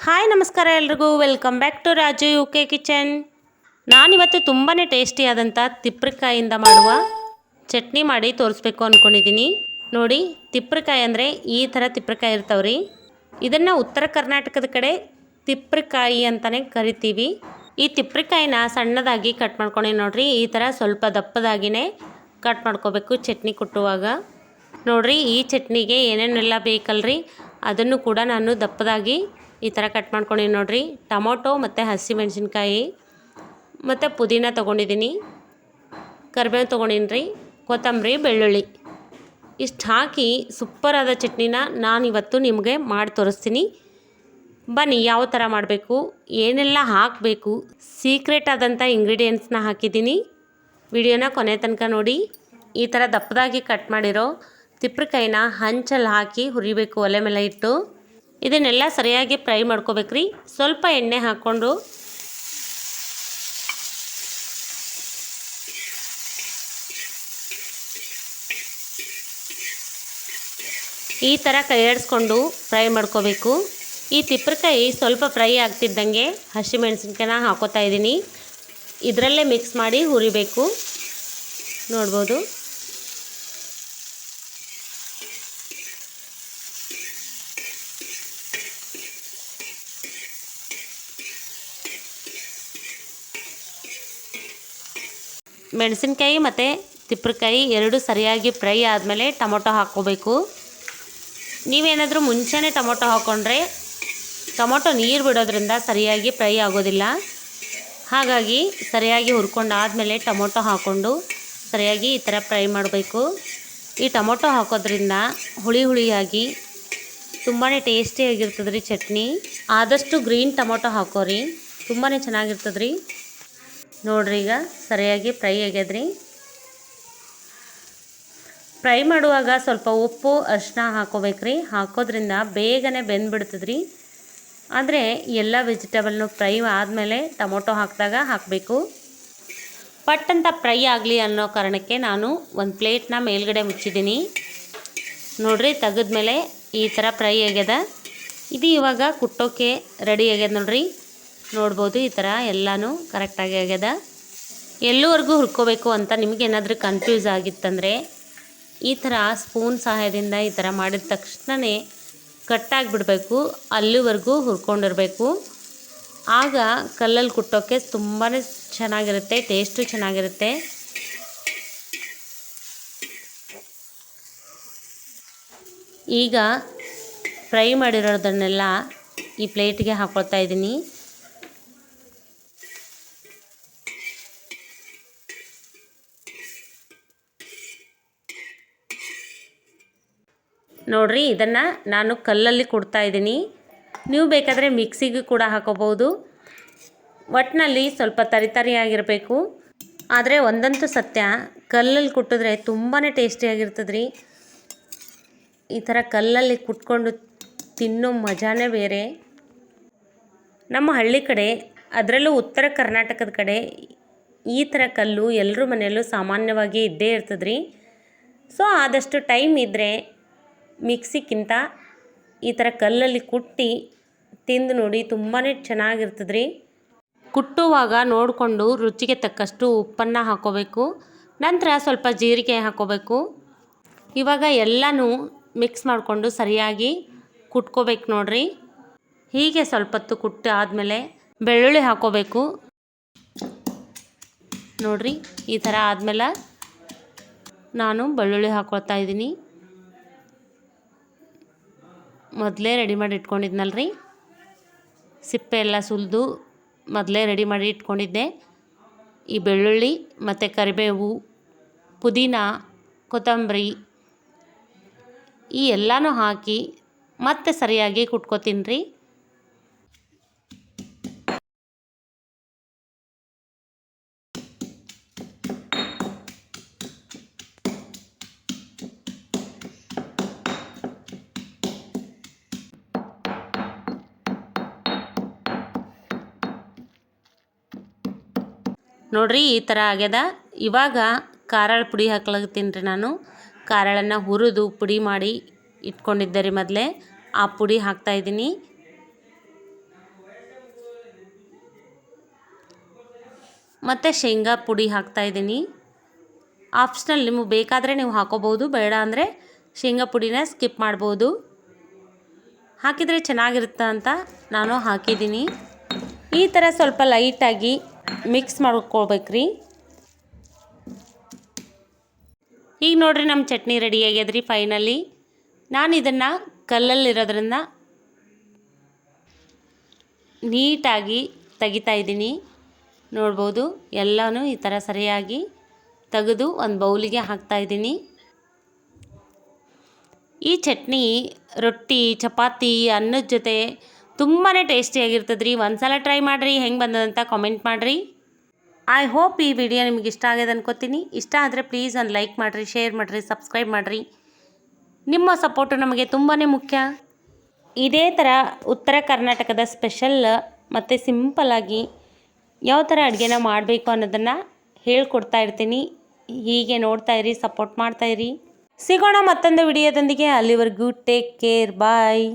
Hi ನಮಸ್ಕಾರ ಎಲ್ರಿಗೂ welcome back to Raju UK kitchen. ನಾನಿವತ್ತು ತುಂಬಾ ಟೇಸ್ಟಿಯಾದಂಥ ತಿಪ್ಪಿಕಾಯಿಂದ ಮಾಡುವ ಚಟ್ನಿ ಮಾಡಿ ತೋರಿಸ್ಬೇಕು ಅಂದ್ಕೊಂಡಿದ್ದೀನಿ. ನೋಡಿ, ತಿಪ್ಪಿಕಾಯಿ ಅಂದರೆ ಈ ಥರ ತಿಪ್ಪಿಕಾಯಿ ಇರ್ತಾವ್ರಿ. ಇದನ್ನು ಉತ್ತರ ಕರ್ನಾಟಕದ ಕಡೆ ತಿಪ್ಪಿಕಾಯಿ ಅಂತಲೇ ಕರಿತೀವಿ. ಈ ತಿಪ್ಪಿಕಾಯಿನ ಸಣ್ಣದಾಗಿ ಕಟ್ ಮಾಡ್ಕೊಂಡು ನೋಡಿರಿ, ಈ ಥರ ಸ್ವಲ್ಪ ದಪ್ಪದಾಗಿಯೇ ಕಟ್ ಮಾಡ್ಕೋಬೇಕು ಚಟ್ನಿ ಕುಟ್ಟುವಾಗ. ನೋಡಿರಿ, ಈ ಚಟ್ನಿಗೆ ಏನೇನೆಲ್ಲ ಬೇಕಲ್ರಿ ಅದನ್ನು ಕೂಡ ನಾನು ದಪ್ಪದಾಗಿ ಈ ಥರ ಕಟ್ ಮಾಡ್ಕೊಂಡು ನೋಡಿರಿ. ಟೊಮೊಟೊ ಮತ್ತು ಹಸಿಮೆಣಸಿನ್ಕಾಯಿ ಮತ್ತು ಪುದೀನ ತೊಗೊಂಡಿದ್ದೀನಿ, ಕರಿಬೇವು ತೊಗೊಂಡಿನಿ ರೀ, ಕೊತ್ತಂಬರಿ, ಬೆಳ್ಳುಳ್ಳಿ ಇಷ್ಟು ಹಾಕಿ ಸೂಪರಾದ ಚಟ್ನಿನ ನಾನಿವತ್ತು ನಿಮಗೆ ಮಾಡಿ ತೋರಿಸ್ತೀನಿ. ಬನ್ನಿ ಯಾವ ಥರ ಮಾಡಬೇಕು, ಏನೆಲ್ಲ ಹಾಕಬೇಕು, ಸೀಕ್ರೆಟ್ ಆದಂಥ ಇಂಗ್ರೀಡಿಯೆಂಟ್ಸ್ನ ಹಾಕಿದ್ದೀನಿ. ವಿಡಿಯೋನ ಕೊನೆ ತನಕ ನೋಡಿ. ಈ ಥರ ದಪ್ಪದಾಗಿ ಕಟ್ ಮಾಡಿರೋ ತಿಪ್ಪಿಕಾಯಿನ ಹಂಚಲ್ಲಿ ಹಾಕಿ ಹುರಿಬೇಕು ಒಲೆ ಮೇಲೆ ಇಟ್ಟು. ಇದನ್ನೆಲ್ಲ ಸರಿಯಾಗಿ ಫ್ರೈ ಮಾಡ್ಕೋಬೇಕ್ರಿ. ಸ್ವಲ್ಪ ಎಣ್ಣೆ ಹಾಕ್ಕೊಂಡು ಈ ಥರ ಕೈ ಆಡಿಸ್ಕೊಂಡು ಫ್ರೈ ಮಾಡ್ಕೋಬೇಕು. ಈ ತಿಪ್ಪಿಕಾಯಿ ಸ್ವಲ್ಪ ಫ್ರೈ ಆಗ್ತಿದ್ದಂಗೆ ಹಸಿಮೆಣಸಿನ್ಕಾಯಿನ ಹಾಕೋತಾ ಇದ್ದೀನಿ. ಇದರಲ್ಲೇ ಮಿಕ್ಸ್ ಮಾಡಿ ಹುರಿಬೇಕು. ನೋಡ್ಬೋದು, ಮೆಣಸಿನ್ಕಾಯಿ ಮತ್ತು ತಿಪ್ಪಿಕಾಯಿ ಎರಡು ಸರಿಯಾಗಿ ಫ್ರೈ ಆದಮೇಲೆ ಟೊಮೊಟೊ ಹಾಕ್ಕೋಬೇಕು. ನೀವೇನಾದರೂ ಮುಂಚೆನೇ ಟೊಮೊಟೊ ಹಾಕ್ಕೊಂಡ್ರೆ ಟೊಮೊಟೊ ನೀರು ಬಿಡೋದ್ರಿಂದ ಸರಿಯಾಗಿ ಫ್ರೈ ಆಗೋದಿಲ್ಲ. ಹಾಗಾಗಿ ಸರಿಯಾಗಿ ಹುರ್ಕೊಂಡಾದಮೇಲೆ ಟೊಮೊಟೊ ಹಾಕ್ಕೊಂಡು ಸರಿಯಾಗಿ ಈ ಥರ ಫ್ರೈ ಮಾಡಬೇಕು. ಈ ಟೊಮೊಟೊ ಹಾಕೋದ್ರಿಂದ ಹುಳಿ ಹುಳಿಯಾಗಿ ತುಂಬಾ ಟೇಸ್ಟಿಯಾಗಿರ್ತದೆ ರೀ ಚಟ್ನಿ. ಆದಷ್ಟು ಗ್ರೀನ್ ಟೊಮೊಟೊ ಹಾಕೋರಿ, ತುಂಬಾ ಚೆನ್ನಾಗಿರ್ತದೆ ರೀ. ನೋಡ್ರಿ, ಈಗ ಸರಿಯಾಗಿ ಫ್ರೈ ಆಗ್ಯದ್ರಿ. ಫ್ರೈ ಮಾಡುವಾಗ ಸ್ವಲ್ಪ ಉಪ್ಪು ಅರಿಶಿನ ಹಾಕೋಬೇಕ್ರಿ. ಹಾಕೋದ್ರಿಂದ ಬೇಗನೆ ಬೆಂದ್ಬಿಡ್ತದ್ರಿ. ಆದರೆ ಎಲ್ಲ ವೆಜಿಟೇಬಲ್ನು ಫ್ರೈ ಆದಮೇಲೆ ಟೊಮೊಟೊ ಹಾಕಿದಾಗ ಹಾಕಬೇಕು. ಪಟ್ಟಂತ ಫ್ರೈ ಆಗಲಿ ಅನ್ನೋ ಕಾರಣಕ್ಕೆ ನಾನು ಒಂದು ಪ್ಲೇಟ್ನ ಮೇಲ್ಗಡೆ ಮುಚ್ಚಿದ್ದೀನಿ. ನೋಡಿರಿ, ತೆಗೆದ್ಮೇಲೆ ಈ ಥರ ಫ್ರೈ ಆಗ್ಯದ. ಇದು ಇವಾಗ ಕುಟ್ಟೋಕ್ಕೆ ರೆಡಿ ಆಗ್ಯದ. ನೋಡಿರಿ, ನೋಡ್ಬೋದು, ಈ ಥರ ಎಲ್ಲನೂ ಕರೆಕ್ಟಾಗಿ ಆಗ್ಯದ. ಎಲ್ಲೂವರೆಗೂ ಹುರ್ಕೋಬೇಕು ಅಂತ ನಿಮಗೇನಾದರೂ ಕನ್ಫ್ಯೂಸ್ ಆಗಿತ್ತಂದರೆ ಈ ಥರ ಸ್ಪೂನ್ ಸಹಾಯದಿಂದ ಈ ಥರ ಮಾಡಿದ ತಕ್ಷಣವೇ ಕಟ್ಟಾಗಿಬಿಡಬೇಕು. ಅಲ್ಲಿವರೆಗೂ ಹುರ್ಕೊಂಡಿರಬೇಕು. ಆಗ ಕಲ್ಲಲ್ಲಿ ಕುಟ್ಟೋಕ್ಕೆ ತುಂಬಾ ಚೆನ್ನಾಗಿರುತ್ತೆ, ಟೇಸ್ಟು ಚೆನ್ನಾಗಿರುತ್ತೆ. ಈಗ ಫ್ರೈ ಮಾಡಿರೋದನ್ನೆಲ್ಲ ಈ ಪ್ಲೇಟಿಗೆ ಹಾಕ್ಕೊಳ್ತಾ ಇದ್ದೀನಿ. ನೋಡಿರಿ, ಇದನ್ನು ನಾನು ಕಲ್ಲಲ್ಲಿ ಕುಡ್ತಾ ಇದ್ದೀನಿ. ನೀವು ಬೇಕಾದರೆ ಮಿಕ್ಸಿಗೂ ಕೂಡ ಹಾಕೋಬೋದು. ಒಟ್ಟಿನಲ್ಲಿ ಸ್ವಲ್ಪ ತರಿತರಿಯಾಗಿರಬೇಕು. ಆದರೆ ಒಂದಂತೂ ಸತ್ಯ, ಕಲ್ಲಲ್ಲಿ ಕುಟ್ಟಿದ್ರೆ ತುಂಬಾ ಟೇಸ್ಟಿಯಾಗಿರ್ತದೆ ರೀ. ಈ ಥರ ಕಲ್ಲಲ್ಲಿ ಕುಟ್ಕೊಂಡು ತಿನ್ನೋ ಮಜಾನೇ ಬೇರೆ. ನಮ್ಮ ಹಳ್ಳಿ ಕಡೆ, ಅದರಲ್ಲೂ ಉತ್ತರ ಕರ್ನಾಟಕದ ಕಡೆ ಈ ಥರ ಕಲ್ಲು ಎಲ್ಲರ ಮನೆಯಲ್ಲೂ ಸಾಮಾನ್ಯವಾಗಿ ಇದ್ದೇ ಇರ್ತದೆ ರೀ. ಸೊ ಆದಷ್ಟು ಟೈಮ್ ಇದ್ದರೆ ಮಿಕ್ಸಿಗಿಂತ ಈ ಥರ ಕಲ್ಲಲ್ಲಿ ಕುಟ್ಟಿ ತಿಂದು ನೋಡಿ, ತುಂಬಾ ಚೆನ್ನಾಗಿರ್ತದೆ ರೀ. ಕುಟ್ಟುವಾಗ ನೋಡಿಕೊಂಡು ರುಚಿಗೆ ತಕ್ಕಷ್ಟು ಉಪ್ಪನ್ನು ಹಾಕ್ಕೋಬೇಕು. ನಂತರ ಸ್ವಲ್ಪ ಜೀರಿಗೆ ಹಾಕ್ಕೋಬೇಕು. ಇವಾಗ ಎಲ್ಲನೂ ಮಿಕ್ಸ್ ಮಾಡಿಕೊಂಡು ಸರಿಯಾಗಿ ಕುಟ್ಕೋಬೇಕು. ನೋಡಿರಿ, ಹೀಗೆ ಸ್ವಲ್ಪ ಹೊತ್ತು ಕುಟ್ಟಿ ಆದಮೇಲೆ ಬೆಳ್ಳುಳ್ಳಿ ಹಾಕ್ಕೋಬೇಕು. ನೋಡಿರಿ, ಈ ಥರ ಆದಮೇಲೆ ನಾನು ಬೆಳ್ಳುಳ್ಳಿ ಹಾಕ್ಕೊಳ್ತಾ ಇದ್ದೀನಿ. ಮೊದಲೇ ರೆಡಿ ಮಾಡಿ ಇಟ್ಕೊಂಡಿದ್ನಲ್ರಿ, ಸಿಪ್ಪೆ ಎಲ್ಲ ಸುಲಿದು ಮೊದಲೇ ರೆಡಿ ಮಾಡಿ ಇಟ್ಕೊಂಡಿದ್ದೆ. ಈ ಬೆಳ್ಳುಳ್ಳಿ ಮತ್ತು ಕರಿಬೇವು, ಪುದೀನ, ಕೊತ್ತಂಬರಿ ಈ ಎಲ್ಲನೂ ಹಾಕಿ ಮತ್ತೆ ಸರಿಯಾಗಿ ಕುಟ್ಕೋತೀನಿ ರೀ. ನೋಡಿರಿ, ಈ ಥರ ಆಗ್ಯದ. ಇವಾಗ ಖಾರಾಳ ಪುಡಿ ಹಾಕ್ಲಾಗತ್ತೀನಿ ರೀ. ನಾನು ಖಾರಾಳನ್ನು ಹುರಿದು ಪುಡಿ ಮಾಡಿ ಇಟ್ಕೊಂಡಿದ್ದೆ ರೀ ಮೊದಲೇ. ಆ ಪುಡಿ ಹಾಕ್ತಾಯಿದ್ದೀನಿ. ಮತ್ತು ಶೇಂಗಾ ಪುಡಿ ಹಾಕ್ತಾಯಿದ್ದೀನಿ. ಆಪ್ಷನಲ್, ನಿಮಗೆ ಬೇಕಾದರೆ ನೀವು ಹಾಕೋಬೋದು, ಬೇಡ ಅಂದರೆ ಶೇಂಗಾ ಪುಡಿನ ಸ್ಕಿಪ್ ಮಾಡ್ಬೋದು. ಹಾಕಿದರೆ ಚೆನ್ನಾಗಿರುತ್ತೆ ಅಂತ ನಾನು ಹಾಕಿದ್ದೀನಿ. ಈ ಥರ ಸ್ವಲ್ಪ ಲೈಟಾಗಿ ಮಿಕ್ಸ್ ಮಾಡ್ಕೊಳ್ಬೇಕ್ರಿ. ಈಗ ನೋಡಿರಿ ನಮ್ಮ ಚಟ್ನಿ ರೆಡಿ ಆಗ್ಯದ್ರಿ ಫೈನಲಿ. ನಾನು ಇದನ್ನು ಕಲ್ಲಲ್ಲಿರೋದ್ರಿಂದ ನೀಟಾಗಿ ತೆಗಿತಾ ಇದ್ದೀನಿ. ನೋಡ್ಬೋದು, ಎಲ್ಲನೂ ಈ ಥರ ಸರಿಯಾಗಿ ತೆಗೆದು ಒಂದು ಬೌಲಿಗೆ ಹಾಕ್ತಾಯಿದ್ದೀನಿ. ಈ ಚಟ್ನಿ ರೊಟ್ಟಿ, ಚಪಾತಿ, ಅನ್ನದ ಜೊತೆ ತುಂಬಾ ಟೇಸ್ಟಿಯಾಗಿರ್ತದೆ ರೀ. ಒಂದು ಸಲ ಟ್ರೈ ಮಾಡಿರಿ, ಹೆಂಗೆ ಬಂದದಂತ ಕಾಮೆಂಟ್ ಮಾಡಿರಿ. ಐ ಹೋಪ್ ಈ ವಿಡಿಯೋ ನಿಮಗೆ ಇಷ್ಟ ಆಗಿದೆ ಅನ್ಕೋತೀನಿ. ಇಷ್ಟ ಆದರೆ ಪ್ಲೀಸ್ ಒಂದು ಲೈಕ್ ಮಾಡಿರಿ, ಶೇರ್ ಮಾಡಿರಿ, ಸಬ್ಸ್ಕ್ರೈಬ್ ಮಾಡಿರಿ. ನಿಮ್ಮ ಸಪೋರ್ಟು ನಮಗೆ ತುಂಬಾ ಮುಖ್ಯ. ಇದೇ ಥರ ಉತ್ತರ ಕರ್ನಾಟಕದ ಸ್ಪೆಷಲ್ ಮತ್ತು ಸಿಂಪಲ್ಲಾಗಿ ಯಾವ ಥರ ಅಡುಗೆನ ಮಾಡಬೇಕು ಅನ್ನೋದನ್ನು ಹೇಳ್ಕೊಡ್ತಾ ಇರ್ತೀನಿ. ಹೀಗೆ ನೋಡ್ತಾ ಇರಿ, ಸಪೋರ್ಟ್ ಮಾಡ್ತಾಯಿರಿ. ಸಿಗೋಣ ಮತ್ತೊಂದು ವಿಡಿಯೋದೊಂದಿಗೆ. ಅಲ್ಲಿವರೆಗೂ ಟೇಕ್ ಕೇರ್, ಬಾಯ್.